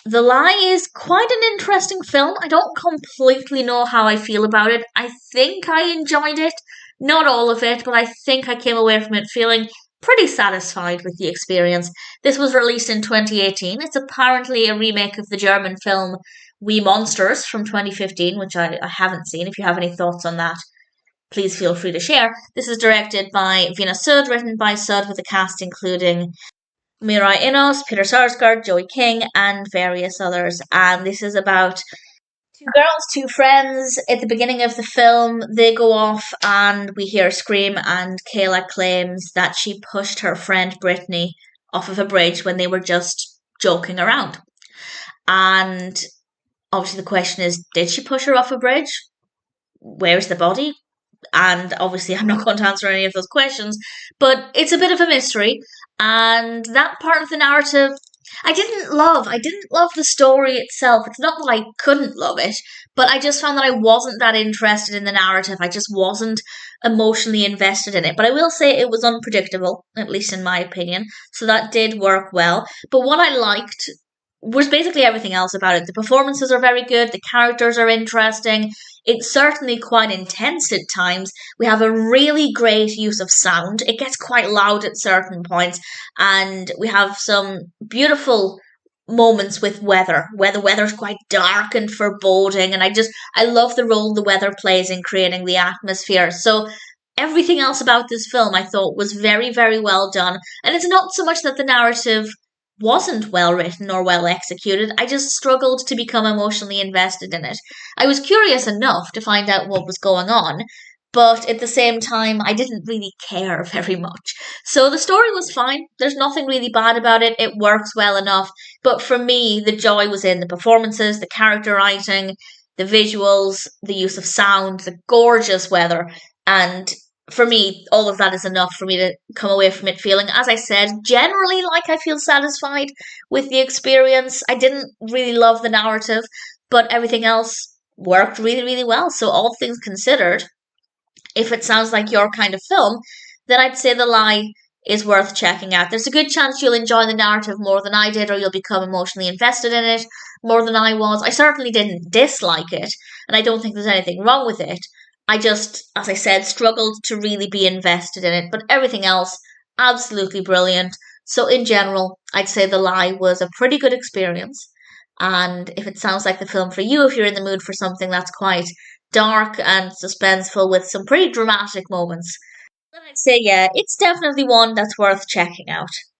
The Lie is quite an interesting film. I don't completely know how I feel about it. I think I enjoyed it. Not all of it, but I think I came away from it feeling pretty satisfied with the experience. This was released in 2018. It's apparently a remake of the German film We Monsters from 2015, which I haven't seen. If you have any thoughts on that, please feel free to share. This is directed by Veena Sud, written by Sud, with a cast including Mireille Enos, Peter Sarsgaard, Joey King, and various others. And this is about two girls, two friends. At the beginning of the film, they go off and we hear a scream, and Kayla claims that she pushed her friend Britney off of a bridge when they were just joking around. And obviously, the question is, did she push her off a bridge? Where's the body? And obviously, I'm not going to answer any of those questions, but it's a bit of a mystery. And that part of the narrative I didn't love. I didn't love the story itself. It's not that I couldn't love it, but I just found that I wasn't that interested in the narrative. I just wasn't emotionally invested in it. But I will say it was unpredictable, at least in my opinion. So that did work well. But what I liked was basically everything else about it. The performances are very good, the characters are interesting. It's certainly quite intense at times. We have a really great use of sound. It gets quite loud at certain points, and we have some beautiful moments with weather, where the weather's quite dark and foreboding, and I love the role the weather plays in creating the atmosphere. So everything else about this film I thought was very, very well done. And it's not so much that the narrative wasn't well written or well executed. I just struggled to become emotionally invested in it. I was curious enough to find out what was going on, but at the same time, I didn't really care very much. So the story was fine. There's nothing really bad about it. It works well enough. But for me, the joy was in the performances, the character writing, the visuals, the use of sound, the gorgeous weather. And for me, all of that is enough for me to come away from it feeling, as I said, generally like I feel satisfied with the experience. I didn't really love the narrative, but everything else worked really, really well. So, all things considered, if it sounds like your kind of film, then I'd say The Lie is worth checking out. There's a good chance you'll enjoy the narrative more than I did, or you'll become emotionally invested in it more than I was. I certainly didn't dislike it, and I don't think there's anything wrong with it. I just, as I said, struggled to really be invested in it, but everything else, absolutely brilliant. So, in general, I'd say The Lie was a pretty good experience. And if it sounds like the film for you, if you're in the mood for something that's quite dark and suspenseful with some pretty dramatic moments, then I'd say, yeah, it's definitely one that's worth checking out.